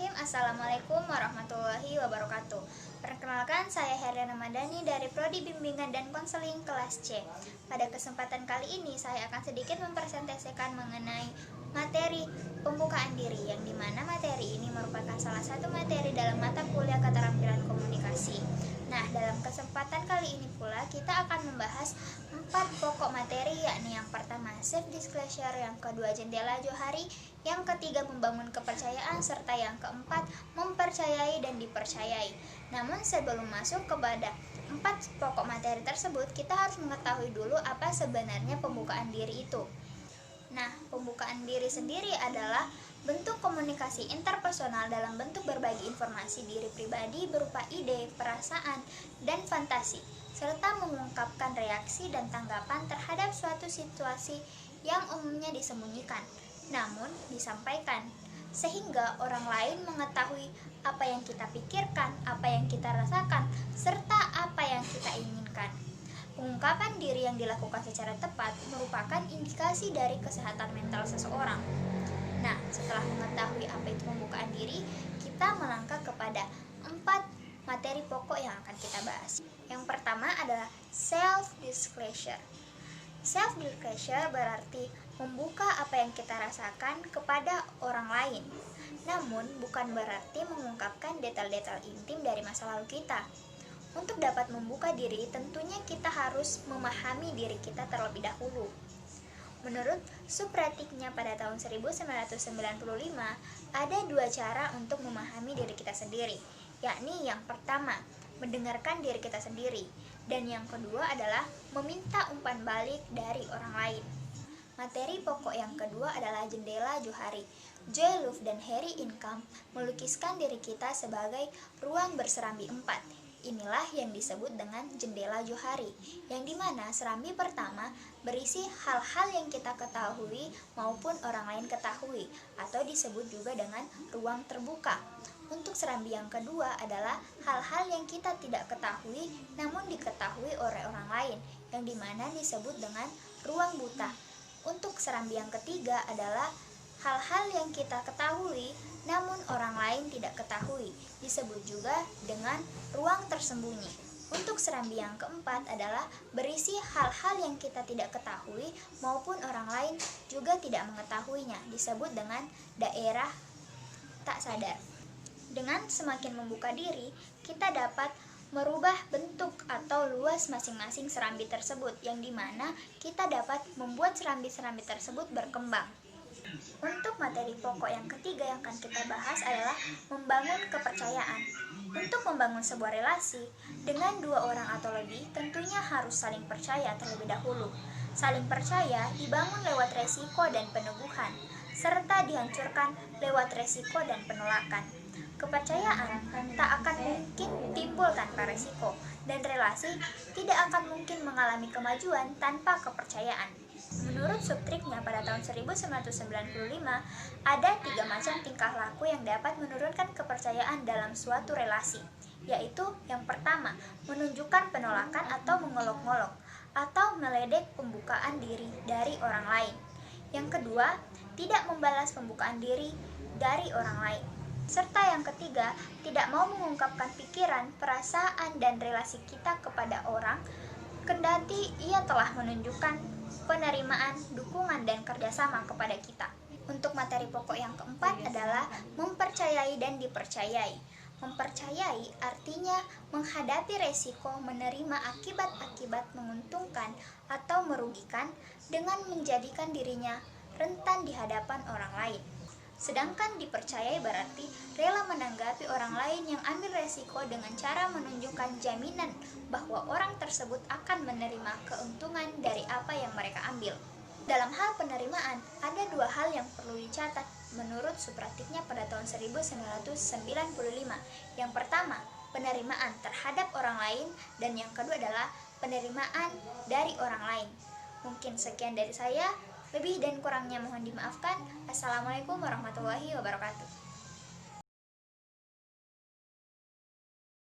Bismillahirrahmanirrahim. Assalamualaikum warahmatullahi wabarakatuh. Perkenalkan, saya Heriana Madani dari Prodi Bimbingan dan Konseling kelas C. Pada kesempatan kali ini saya akan sedikit mempresentasikan mengenai materi pembukaan diri, yang dimana materi ini merupakan salah satu materi dalam mata kuliah keterampilan komunikasi. Nah, dalam kesempatan kali ini pula kita akan membahas 4 pokok materi, yakni yang pertama self disclosure, yang kedua jendela johari, yang ketiga membangun kepercayaan, serta yang keempat mempercayai dan dipercayai. Namun sebelum masuk kepada 4 pokok materi tersebut, kita harus mengetahui dulu apa sebenarnya pembukaan diri itu. Nah, pembukaan diri sendiri adalah bentuk komunikasi interpersonal dalam bentuk berbagi informasi diri pribadi berupa ide, perasaan, dan fantasi, serta mengungkapkan reaksi dan tanggapan terhadap suatu situasi yang umumnya disembunyikan, namun disampaikan, sehingga orang lain mengetahui apa yang kita pikirkan, apa yang kita rasakan, serta apa yang kita inginkan. Pengungkapan diri yang dilakukan secara tepat merupakan indikasi dari kesehatan mental seseorang. Nah, setelah mengetahui apa itu pembukaan diri, kita melangkah kepada 4 materi pokok yang akan kita bahas. Yang pertama adalah self-disclosure. Self-disclosure berarti membuka apa yang kita rasakan kepada orang lain. Namun, bukan berarti mengungkapkan detail-detail intim dari masa lalu kita. Untuk dapat membuka diri, tentunya kita harus memahami diri kita terlebih dahulu. Menurut Supratiknya pada tahun 1995, ada 2 cara untuk memahami diri kita sendiri, yakni yang pertama, mendengarkan diri kita sendiri, dan yang kedua adalah meminta umpan balik dari orang lain. Materi pokok yang kedua adalah jendela johari. Joy Luv dan Harry Incamp melukiskan diri kita sebagai ruang berserambi 4. Inilah yang disebut dengan jendela johari, yang dimana serambi pertama berisi hal-hal yang kita ketahui maupun orang lain ketahui, atau disebut juga dengan ruang terbuka. Untuk serambi yang kedua adalah hal-hal yang kita tidak ketahui namun diketahui oleh orang lain, yang dimana disebut dengan ruang buta. Untuk serambi yang ketiga adalah hal-hal yang kita ketahui namun orang lain tidak ketahui, disebut juga dengan ruang tersembunyi. Untuk serambi yang keempat adalah berisi hal-hal yang kita tidak ketahui maupun orang lain juga tidak mengetahuinya, disebut dengan daerah tak sadar. Dengan semakin membuka diri, kita dapat merubah bentuk atau luas masing-masing serambi tersebut, yang dimana kita dapat membuat serambi-serambi tersebut berkembang. Untuk materi pokok yang ketiga yang akan kita bahas adalah membangun kepercayaan. Untuk membangun sebuah relasi dengan 2 orang atau lebih, tentunya harus saling percaya terlebih dahulu. Saling percaya dibangun lewat resiko dan peneguhan, serta dihancurkan lewat resiko dan penolakan. Kepercayaan tak akan mungkin timbul tanpa resiko, dan relasi tidak akan mungkin mengalami kemajuan tanpa kepercayaan. Menurut Subtriknya pada tahun 1995, ada 3 macam tingkah laku yang dapat menurunkan kepercayaan dalam suatu relasi, yaitu yang pertama, menunjukkan penolakan atau mengolok-ngolok, atau meledek pembukaan diri dari orang lain. Yang kedua, tidak membalas pembukaan diri dari orang lain. Serta yang ketiga, tidak mau mengungkapkan pikiran, perasaan, dan relasi kita kepada orang, kendati ia telah menunjukkan penerimaan, dukungan, dan kerjasama kepada kita. Untuk materi pokok yang keempat adalah mempercayai dan dipercayai. Mempercayai artinya menghadapi resiko, menerima akibat-akibat menguntungkan atau merugikan dengan menjadikan dirinya rentan di hadapan orang lain. Sedangkan dipercayai berarti rela menanggapi orang lain yang ambil resiko dengan cara menunjukkan jaminan bahwa orang tersebut akan menerima keuntungan dari apa yang mereka ambil. Dalam hal penerimaan, ada 2 hal yang perlu dicatat menurut Supratiknya pada tahun 1995. Yang pertama, penerimaan terhadap orang lain, dan yang kedua adalah penerimaan dari orang lain. Mungkin sekian dari saya. Lebih dan kurangnya mohon dimaafkan. Assalamualaikum warahmatullahi wabarakatuh.